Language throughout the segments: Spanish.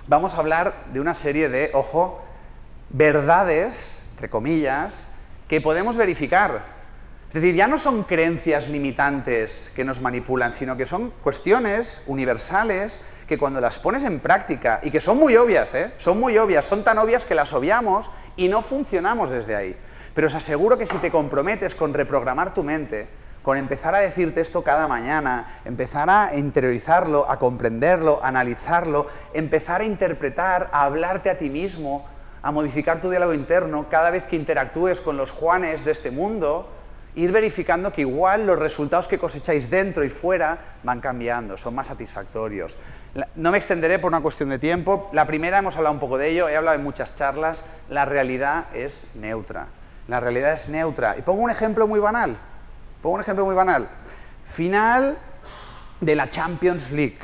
vamos a hablar de una serie de, ojo, verdades, entre comillas, que podemos verificar. Es decir, ya no son creencias limitantes que nos manipulan, sino que son cuestiones universales que cuando las pones en práctica, y que son muy obvias, son muy obvias, son tan obvias que las obviamos y no funcionamos desde ahí. Pero os aseguro que si te comprometes con reprogramar tu mente, con empezar a decirte esto cada mañana, empezar a interiorizarlo, a comprenderlo, a analizarlo, empezar a interpretar, a hablarte a ti mismo, a modificar tu diálogo interno cada vez que interactúes con los Juanes de este mundo, ir verificando que igual los resultados que cosecháis dentro y fuera van cambiando, son más satisfactorios. No me extenderé por una cuestión de tiempo. La primera, hemos hablado un poco de ello, he hablado en muchas charlas, la realidad es neutra. La realidad es neutra. Y pongo un ejemplo muy banal. Final de la Champions League.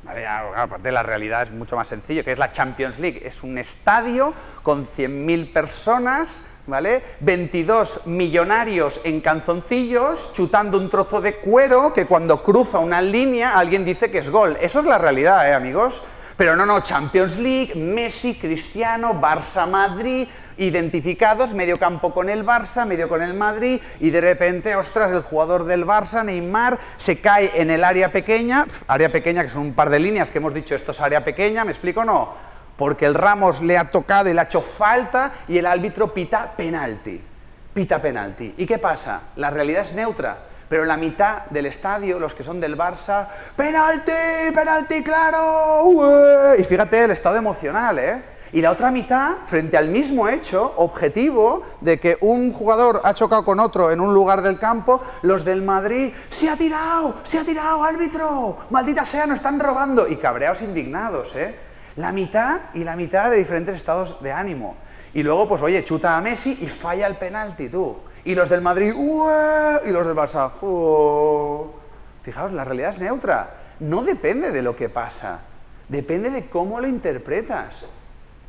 ¿Vale? Aparte de la realidad es mucho más sencillo, que es la Champions League. Es un estadio con 100.000 personas, ¿vale? 22 millonarios en calzoncillos chutando un trozo de cuero que cuando cruza una línea alguien dice que es gol. Eso es la realidad, amigos. Pero no, Champions League, Messi, Cristiano, Barça, Madrid, identificados, medio campo con el Barça, medio con el Madrid, y de repente, ostras, el jugador del Barça, Neymar, se cae en el área pequeña que son un par de líneas que hemos dicho, esto es área pequeña, ¿me explico o no? Porque el Ramos le ha tocado y le ha hecho falta y el árbitro pita penalti. ¿Y qué pasa? La realidad es neutra. Pero en la mitad del estadio, los que son del Barça, ¡penalti, claro! ¡Ué! Y fíjate el estado emocional, Y la otra mitad, frente al mismo hecho objetivo de que un jugador ha chocado con otro en un lugar del campo, los del Madrid, ¡se ha tirado, árbitro! ¡Maldita sea, nos están robando! Y cabreados indignados, La mitad y la mitad de diferentes estados de ánimo. Y luego, pues oye, chuta a Messi y falla el penalti, tú. Y los del Madrid, ¡ué! Y los del Barça, ¡oh! Fijaos, la realidad es neutra. No depende de lo que pasa. Depende de cómo lo interpretas.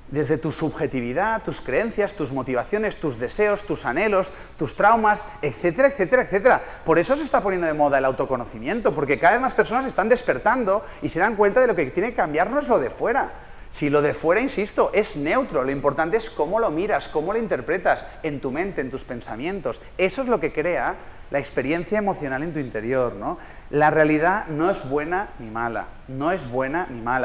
Desde tu subjetividad, tus creencias, tus motivaciones, tus deseos, tus anhelos, tus traumas, etcétera, etcétera, etcétera. Por eso se está poniendo de moda el autoconocimiento, porque cada vez más personas están despertando y se dan cuenta de lo que tiene que cambiarnos lo de fuera. Si lo de fuera, insisto, es neutro, lo importante es cómo lo miras, cómo lo interpretas en tu mente, en tus pensamientos. Eso es lo que crea la experiencia emocional en tu interior, ¿no? La realidad no es buena ni mala,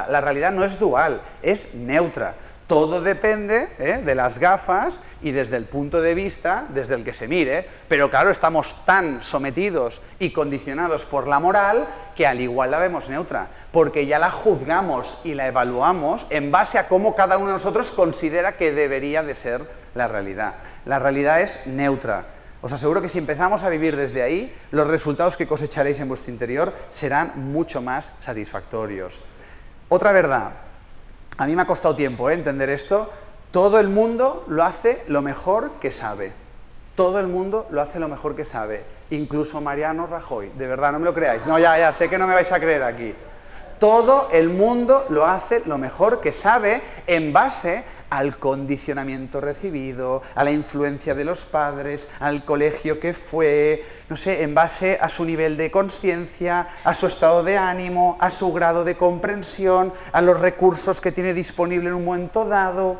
La realidad no es dual, es neutra. Todo depende de las gafas y desde el punto de vista desde el que se mire, pero claro, estamos tan sometidos y condicionados por la moral que al igual la vemos neutra, porque ya la juzgamos y la evaluamos en base a cómo cada uno de nosotros considera que debería de ser la realidad. La realidad es neutra. Os aseguro que si empezamos a vivir desde ahí, los resultados que cosecharéis en vuestro interior serán mucho más satisfactorios. Otra verdad. A mí me ha costado tiempo entender esto. Todo el mundo lo hace lo mejor que sabe. Todo el mundo lo hace lo mejor que sabe. Incluso Mariano Rajoy. De verdad, no me lo creáis. No, ya, sé que no me vais a creer aquí. Todo el mundo lo hace lo mejor que sabe en base al condicionamiento recibido, a la influencia de los padres, al colegio que fue, no sé, en base a su nivel de conciencia, a su estado de ánimo, a su grado de comprensión, a los recursos que tiene disponible en un momento dado.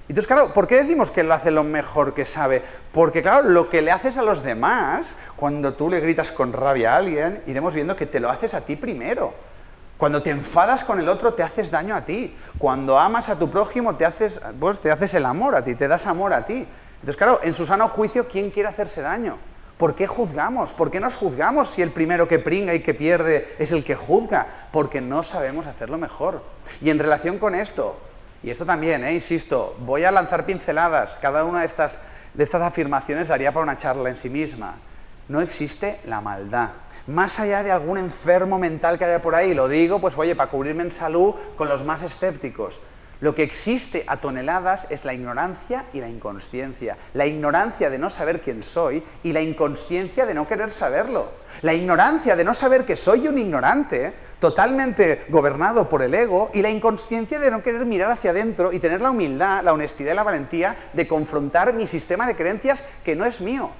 Entonces, claro, ¿por qué decimos que lo hace lo mejor que sabe? Porque, claro, lo que le haces a los demás, cuando tú le gritas con rabia a alguien, iremos viendo que te lo haces a ti primero. Cuando te enfadas con el otro, te haces daño a ti. Cuando amas a tu prójimo, te haces el amor a ti, te das amor a ti. Entonces, claro, en su sano juicio, ¿quién quiere hacerse daño? ¿Por qué juzgamos? ¿Por qué nos juzgamos si el primero que pringa y que pierde es el que juzga? Porque no sabemos hacerlo mejor. Y en relación con esto, y esto también, insisto, voy a lanzar pinceladas. Cada una de estas afirmaciones daría para una charla en sí misma. No existe la maldad. Más allá de algún enfermo mental que haya por ahí, lo digo, pues oye, para cubrirme en salud con los más escépticos. Lo que existe a toneladas es la ignorancia y la inconsciencia. La ignorancia de no saber quién soy y la inconsciencia de no querer saberlo. La ignorancia de no saber que soy un ignorante, totalmente gobernado por el ego, y la inconsciencia de no querer mirar hacia adentro y tener la humildad, la honestidad y la valentía de confrontar mi sistema de creencias que no es mío.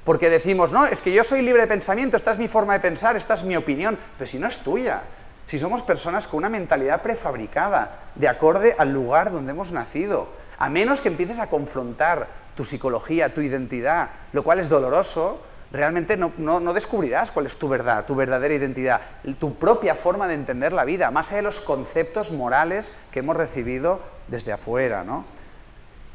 Porque decimos, no, es que yo soy libre de pensamiento, esta es mi forma de pensar, esta es mi opinión, pero si no es tuya. Si somos personas con una mentalidad prefabricada, de acorde al lugar donde hemos nacido, a menos que empieces a confrontar tu psicología, tu identidad, lo cual es doloroso, realmente no descubrirás cuál es tu verdad, tu verdadera identidad, tu propia forma de entender la vida, más allá de los conceptos morales que hemos recibido desde afuera, ¿no?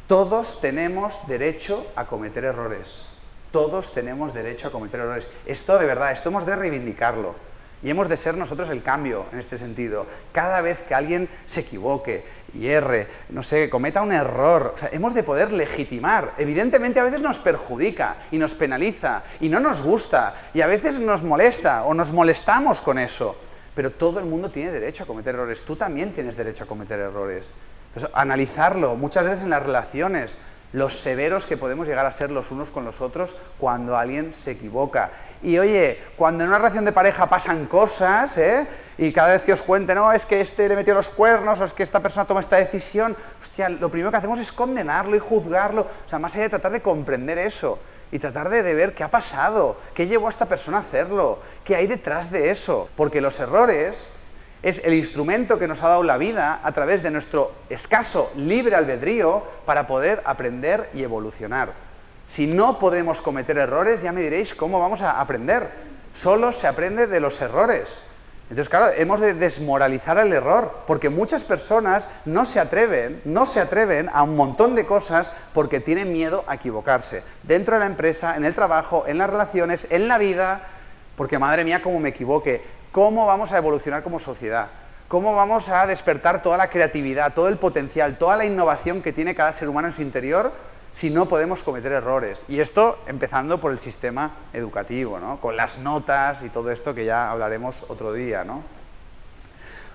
Todos tenemos derecho a cometer errores. Todos tenemos derecho a cometer errores. Esto de verdad, esto hemos de reivindicarlo. Y hemos de ser nosotros el cambio en este sentido. Cada vez que alguien se equivoque, hierre, no sé, cometa un error, o sea, hemos de poder legitimar. Evidentemente a veces nos perjudica y nos penaliza y no nos gusta y a veces nos molesta o nos molestamos con eso. Pero todo el mundo tiene derecho a cometer errores. Tú también tienes derecho a cometer errores. Entonces, analizarlo muchas veces en las relaciones, los severos que podemos llegar a ser los unos con los otros cuando alguien se equivoca. Y oye, cuando en una relación de pareja pasan cosas, y cada vez que os cuente, no, es que este le metió los cuernos, o es que esta persona toma esta decisión, hostia, lo primero que hacemos es condenarlo y juzgarlo, o sea, más allá de tratar de comprender eso, y tratar de ver qué ha pasado, qué llevó a esta persona a hacerlo, qué hay detrás de eso, porque los errores es el instrumento que nos ha dado la vida a través de nuestro escaso libre albedrío para poder aprender y evolucionar. Si no podemos cometer errores, ya me diréis cómo vamos a aprender. Solo se aprende de los errores. Entonces, claro, hemos de desmoralizar el error, porque muchas personas no se atreven a un montón de cosas porque tienen miedo a equivocarse. Dentro de la empresa, en el trabajo, en las relaciones, en la vida, porque madre mía, cómo me equivoque. ¿Cómo vamos a evolucionar como sociedad? ¿Cómo vamos a despertar toda la creatividad, todo el potencial, toda la innovación que tiene cada ser humano en su interior si no podemos cometer errores? Y esto empezando por el sistema educativo, ¿no? Con las notas y todo esto que ya hablaremos otro día, ¿no?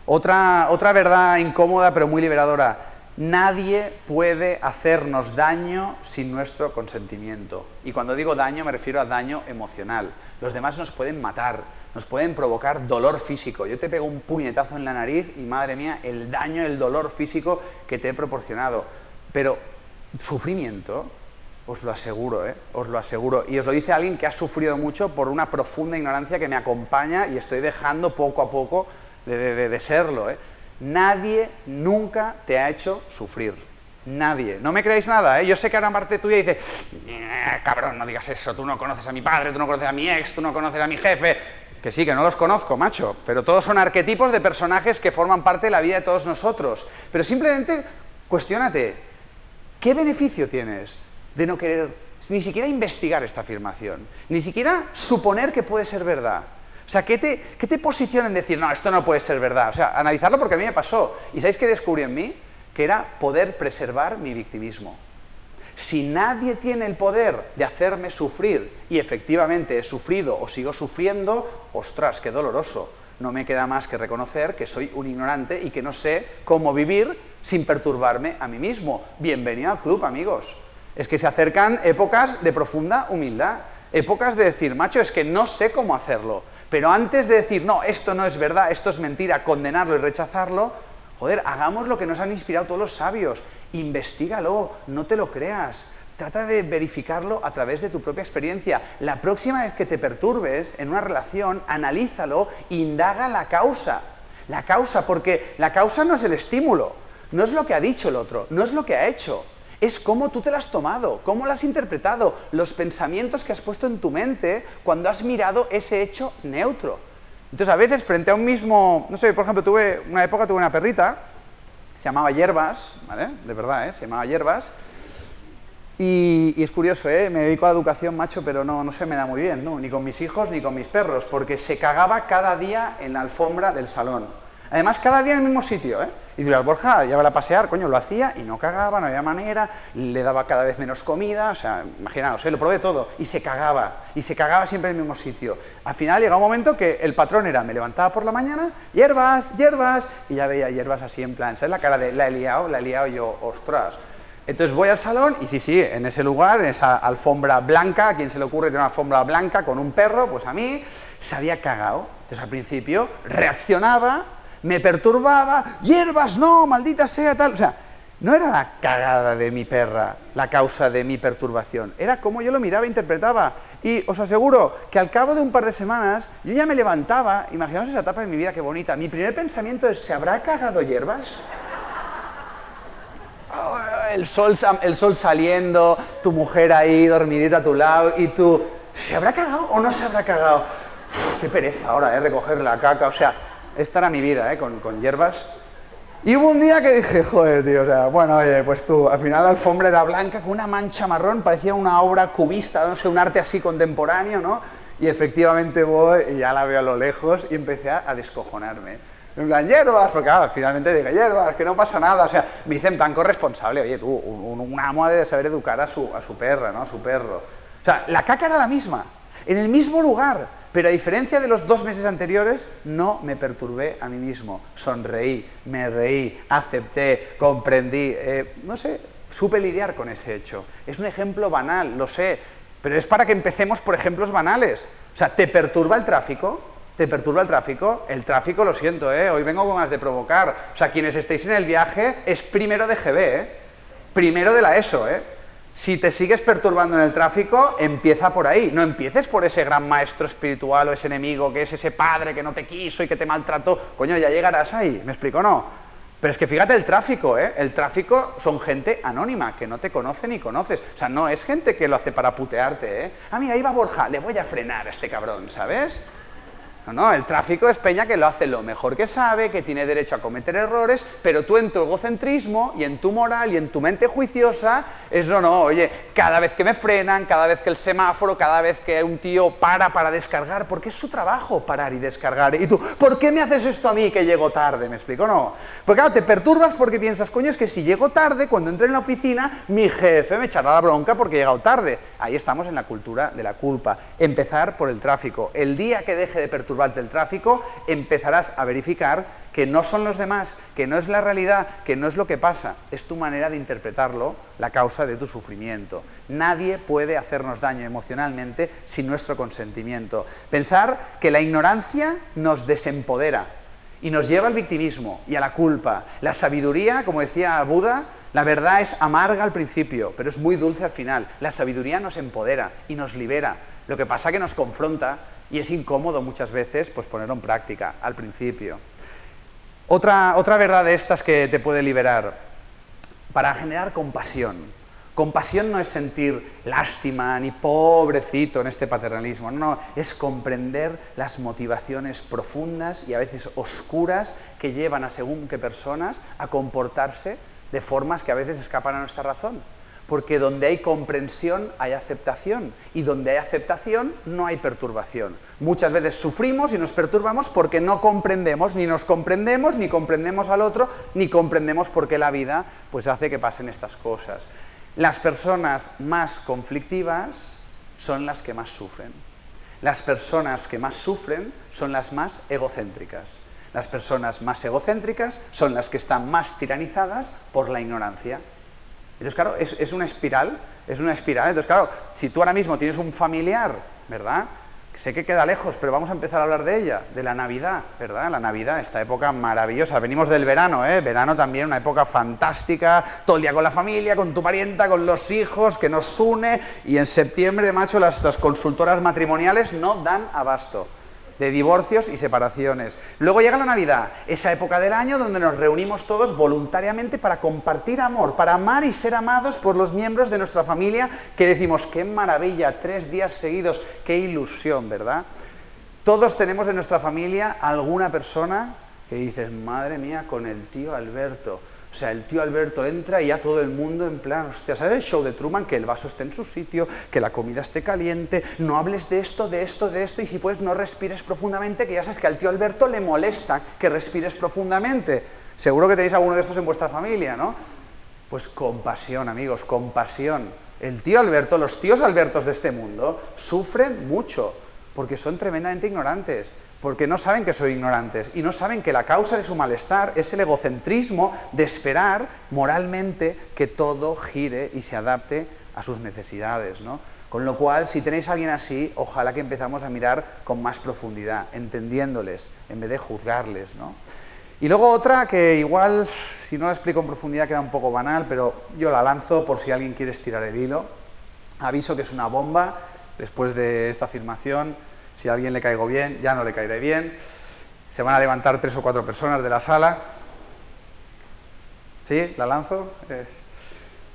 Otra verdad incómoda pero muy liberadora. Nadie puede hacernos daño sin nuestro consentimiento. Y cuando digo daño me refiero a daño emocional. Los demás nos pueden matar, nos pueden provocar dolor físico. Yo te pego un puñetazo en la nariz y madre mía, el daño, el dolor físico que te he proporcionado. Pero sufrimiento, os lo aseguro, os lo aseguro. Y os lo dice alguien que ha sufrido mucho por una profunda ignorancia que me acompaña y estoy dejando poco a poco de serlo, Nadie nunca te ha hecho sufrir. Nadie. No me creáis nada, Yo sé que ahora parte tuya dice, cabrón, no digas eso, tú no conoces a mi padre, tú no conoces a mi ex, tú no conoces a mi jefe. Que sí, que no los conozco, macho, pero todos son arquetipos de personajes que forman parte de la vida de todos nosotros. Pero simplemente cuestiónate, ¿qué beneficio tienes de no querer ni siquiera investigar esta afirmación? Ni siquiera suponer que puede ser verdad. O sea, ¿qué te posiciona en decir, no, esto no puede ser verdad? O sea, analizarlo porque a mí me pasó. ¿Y sabéis qué descubrí en mí? Que era poder preservar mi victimismo. Si nadie tiene el poder de hacerme sufrir, y efectivamente he sufrido o sigo sufriendo, ostras, qué doloroso. No me queda más que reconocer que soy un ignorante y que no sé cómo vivir sin perturbarme a mí mismo. Bienvenido al club, amigos. Es que se acercan épocas de profunda humildad, épocas de decir, macho, es que no sé cómo hacerlo. Pero antes de decir, no, esto no es verdad, esto es mentira, condenarlo y rechazarlo, joder, hagamos lo que nos han inspirado todos los sabios. Investígalo, no te lo creas. Trata de verificarlo a través de tu propia experiencia. La próxima vez que te perturbes en una relación, analízalo, indaga la causa. La causa, porque la causa no es el estímulo, no es lo que ha dicho el otro, no es lo que ha hecho. Es cómo tú te lo has tomado, cómo lo has interpretado, los pensamientos que has puesto en tu mente cuando has mirado ese hecho neutro. Entonces, a veces, frente a un mismo... No sé, por ejemplo, tuve una perrita, se llamaba Hierbas, ¿vale? De verdad, se llamaba Hierbas. Y es curioso, me dedico a la educación, macho, pero no se me da muy bien, ¿no? Ni con mis hijos ni con mis perros, porque se cagaba cada día en la alfombra del salón. Además, cada día en el mismo sitio, Y dirás, Borja, llévala a pasear, coño, lo hacía y no cagaba, no había manera, le daba cada vez menos comida, o sea, imaginaos, lo probé todo, y se cagaba siempre en el mismo sitio. Al final llegaba un momento que el patrón era, me levantaba por la mañana, hierbas, hierbas, y ya veía hierbas así en plan, ¿sabes? La cara de, la he liado, y yo, ostras. Entonces voy al salón y sí, en ese lugar, en esa alfombra blanca, ¿a quién se le ocurre tener una alfombra blanca con un perro? Pues a mí se había cagado. Entonces al principio reaccionaba, me perturbaba, hierbas, no, maldita sea, tal. O sea, no era la cagada de mi perra la causa de mi perturbación, era cómo yo lo miraba e interpretaba. Y os aseguro que al cabo de un par de semanas yo ya me levantaba, imaginaos esa etapa de mi vida, qué bonita, mi primer pensamiento es, ¿se habrá cagado hierbas? El sol saliendo, tu mujer ahí dormidita a tu lado y tú, ¿se habrá cagado o no se habrá cagado? Uf, qué pereza ahora, recoger la caca, o sea, esta era mi vida, con hierbas. Y hubo un día que dije, joder, tío, o sea, bueno, oye, pues tú, al final la alfombra era blanca con una mancha marrón, parecía una obra cubista, no sé, un arte así contemporáneo, ¿no? Y efectivamente voy y ya la veo a lo lejos y empecé a descojonarme. En plan, hierbas, porque claro, finalmente dije, hierbas, que no pasa nada, o sea, me dicen tan corresponsable, oye, tú, un amo ha de saber educar a su perra, ¿no? A su perro. O sea, la caca era la misma, en el mismo lugar. Pero a diferencia de los 2 meses anteriores, no me perturbé a mí mismo. Sonreí, me reí, acepté, comprendí, no sé, supe lidiar con ese hecho. Es un ejemplo banal, lo sé, pero es para que empecemos por ejemplos banales. O sea, ¿te perturba el tráfico? ¿Te perturba el tráfico? El tráfico, lo siento, hoy vengo con ganas de provocar. O sea, quienes estéis en el viaje, es primero de GB, primero de la ESO, Si te sigues perturbando en el tráfico, empieza por ahí. No empieces por ese gran maestro espiritual o ese enemigo que es ese padre que no te quiso y que te maltrató. Coño, ya llegarás ahí, ¿me explico o no? Pero es que fíjate el tráfico, El tráfico son gente anónima, que no te conoce ni conoces. O sea, no es gente que lo hace para putearte, Ah, mira, ahí va Borja, le voy a frenar a este cabrón, ¿sabes? No, el tráfico es peña que lo hace lo mejor que sabe, que tiene derecho a cometer errores, pero tú en tu egocentrismo y en tu moral y en tu mente juiciosa, oye, cada vez que me frenan, cada vez que el semáforo, cada vez que un tío para descargar, porque es su trabajo parar y descargar. Y tú, ¿por qué me haces esto a mí que llego tarde? ¿Me explico? No. Porque claro, te perturbas porque piensas, coño, es que si llego tarde, cuando entre en la oficina, mi jefe me echará la bronca porque he llegado tarde. Ahí estamos en la cultura de la culpa. Empezar por el tráfico. El día que deje de perturbarte el tráfico, empezarás a verificar que no son los demás, que no es la realidad, que no es lo que pasa, es tu manera de interpretarlo, la causa de tu sufrimiento. Nadie puede hacernos daño emocionalmente sin nuestro consentimiento. Pensar que la ignorancia nos desempodera y nos lleva al victimismo y a la culpa. La sabiduría, como decía Buda, la verdad es amarga al principio, pero es muy dulce al final. La sabiduría nos empodera y nos libera. Lo que pasa es que nos confronta y es incómodo muchas veces pues ponerlo en práctica al principio. Otra verdad de estas que te puede liberar, para generar compasión. Compasión no es sentir lástima ni pobrecito en este paternalismo, no, es comprender las motivaciones profundas y a veces oscuras que llevan a según qué personas a comportarse de formas que a veces escapan a nuestra razón. Porque donde hay comprensión hay aceptación y donde hay aceptación no hay perturbación. Muchas veces sufrimos y nos perturbamos porque no comprendemos, ni nos comprendemos, ni comprendemos al otro, ni comprendemos por qué la vida pues hace que pasen estas cosas. Las personas más conflictivas son las que más sufren. Las personas que más sufren son las más egocéntricas. Las personas más egocéntricas son las que están más tiranizadas por la ignorancia. Entonces, claro, es una espiral, Entonces, claro, si tú ahora mismo tienes un familiar, ¿verdad? Sé que queda lejos, pero vamos a empezar a hablar de ella, de la Navidad, ¿verdad? La Navidad, esta época maravillosa. Venimos del verano, Verano también, una época fantástica, todo el día con la familia, con tu parienta, con los hijos, que nos une, y en septiembre, macho, las consultoras matrimoniales no dan abasto de divorcios y separaciones. Luego llega la Navidad, esa época del año donde nos reunimos todos voluntariamente para compartir amor, para amar y ser amados por los miembros de nuestra familia, que decimos, qué maravilla, 3 días seguidos, qué ilusión, ¿verdad? Todos tenemos en nuestra familia alguna persona que dices, madre mía, con el tío Alberto. O sea, el tío Alberto entra y ya todo el mundo en plan, hostia, ¿sabes el show de Truman? Que el vaso esté en su sitio, que la comida esté caliente, no hables de esto, y si puedes no respires profundamente, que ya sabes que al tío Alberto le molesta que respires profundamente. Seguro que tenéis alguno de estos en vuestra familia, ¿no? Pues compasión, amigos, compasión. El tío Alberto, los tíos Albertos de este mundo, sufren mucho, porque son tremendamente ignorantes. Porque no saben que son ignorantes y no saben que la causa de su malestar es el egocentrismo de esperar moralmente que todo gire y se adapte a sus necesidades, ¿no? Con lo cual, si tenéis a alguien así, ojalá que empezamos a mirar con más profundidad, entendiéndoles, en vez de juzgarles, ¿no? Y luego otra que igual, si no la explico en profundidad, queda un poco banal, pero yo la lanzo por si alguien quiere estirar el hilo. Aviso que es una bomba. Después de esta afirmación, si a alguien le caigo bien, ya no le caeré bien. Se van a levantar 3 o 4 personas de la sala. ¿Sí? ¿La lanzo?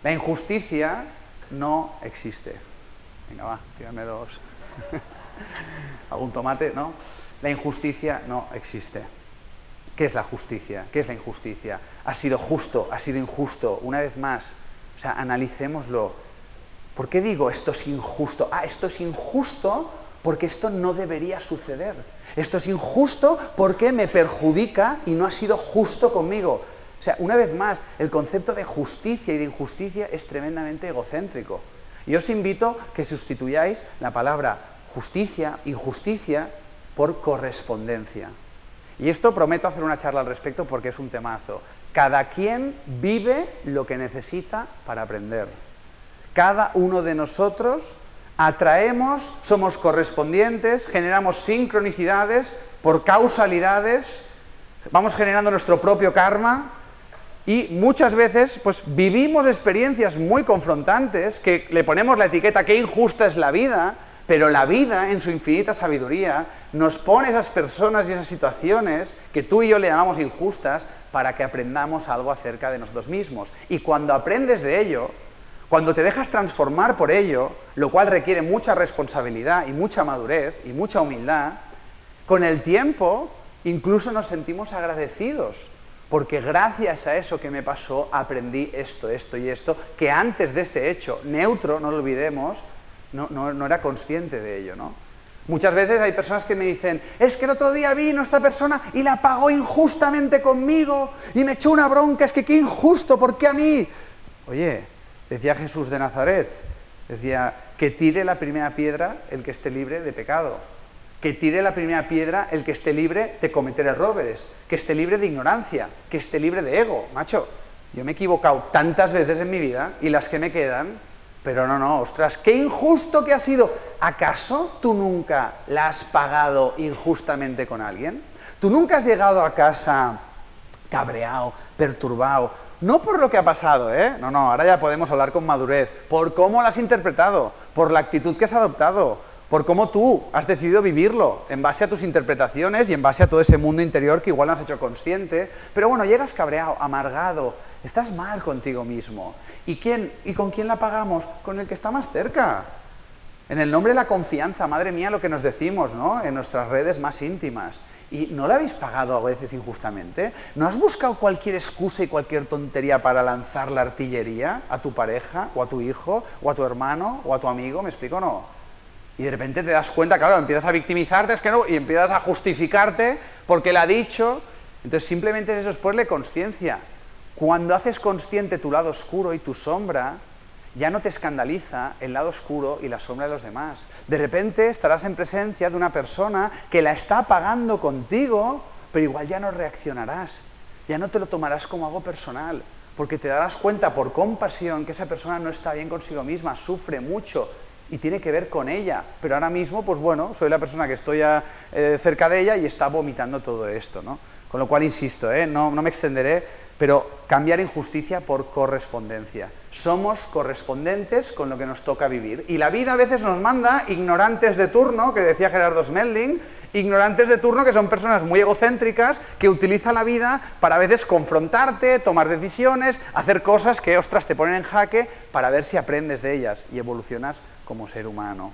La injusticia no existe. Venga, va, tírame 2. ¿Algún tomate? ¿No? La injusticia no existe. ¿Qué es la justicia? ¿Qué es la injusticia? ¿Ha sido justo? ¿Ha sido injusto? Una vez más, o sea, analicémoslo. ¿Por qué digo esto es injusto? Esto es injusto porque esto no debería suceder. Esto es injusto porque me perjudica y no ha sido justo conmigo. O sea, una vez más, el concepto de justicia y de injusticia es tremendamente egocéntrico. Y os invito a que sustituyáis la palabra justicia, injusticia, por correspondencia. Y esto prometo hacer una charla al respecto porque es un temazo. Cada quien vive lo que necesita para aprender. Cada uno de nosotros atraemos, somos correspondientes, generamos sincronicidades por causalidades, vamos generando nuestro propio karma y muchas veces pues vivimos experiencias muy confrontantes que le ponemos la etiqueta qué injusta es la vida, pero la vida en su infinita sabiduría nos pone esas personas y esas situaciones que tú y yo le llamamos injustas para que aprendamos algo acerca de nosotros mismos. Y cuando aprendes de ello, cuando te dejas transformar por ello, lo cual requiere mucha responsabilidad y mucha madurez y mucha humildad, con el tiempo incluso nos sentimos agradecidos, porque gracias a eso que me pasó aprendí esto, esto y esto, que antes de ese hecho neutro, no lo olvidemos, no era consciente de ello, ¿no? Muchas veces hay personas que me dicen, es que el otro día vino esta persona y la pagó injustamente conmigo y me echó una bronca, es que qué injusto, ¿por qué a mí? Oye, decía Jesús de Nazaret, decía, que tire la primera piedra el que esté libre de pecado, que tire la primera piedra el que esté libre de cometer errores, que esté libre de ignorancia, que esté libre de ego. Macho, yo me he equivocado tantas veces en mi vida y las que me quedan, pero no, ostras, qué injusto que ha sido. ¿Acaso tú nunca la has pagado injustamente con alguien? ¿Tú nunca has llegado a casa cabreado, perturbado? No por lo que ha pasado, No, ahora ya podemos hablar con madurez. Por cómo lo has interpretado, por la actitud que has adoptado, por cómo tú has decidido vivirlo, en base a tus interpretaciones y en base a todo ese mundo interior que igual no has hecho consciente. Pero bueno, llegas cabreado, amargado, estás mal contigo mismo. ¿Y con quién la pagamos? Con el que está más cerca. En el nombre de la confianza, madre mía, lo que nos decimos, ¿no? En nuestras redes más íntimas. ¿Y no la habéis pagado a veces injustamente? ¿No has buscado cualquier excusa y cualquier tontería para lanzar la artillería a tu pareja, o a tu hijo, o a tu hermano, o a tu amigo? ¿Me explico o no? Y de repente te das cuenta, claro, empiezas a victimizarte, es que no, y empiezas a justificarte porque le ha dicho. Entonces simplemente eso es ponerle conciencia. Cuando haces consciente tu lado oscuro y tu sombra, ya no te escandaliza el lado oscuro y la sombra de los demás. De repente estarás en presencia de una persona que la está pagando contigo, pero igual ya no reaccionarás, ya no te lo tomarás como algo personal, porque te darás cuenta por compasión que esa persona no está bien consigo misma, sufre mucho y tiene que ver con ella, pero ahora mismo, pues bueno, soy la persona que estoy cerca de ella y está vomitando todo esto, ¿no? Con lo cual, insisto, no me extenderé, pero cambiar injusticia por correspondencia. Somos correspondentes con lo que nos toca vivir. Y la vida a veces nos manda ignorantes de turno, que decía Gerardo Smelding, ignorantes de turno que son personas muy egocéntricas que utilizan la vida para a veces confrontarte, tomar decisiones, hacer cosas que, ostras, te ponen en jaque para ver si aprendes de ellas y evolucionas como ser humano.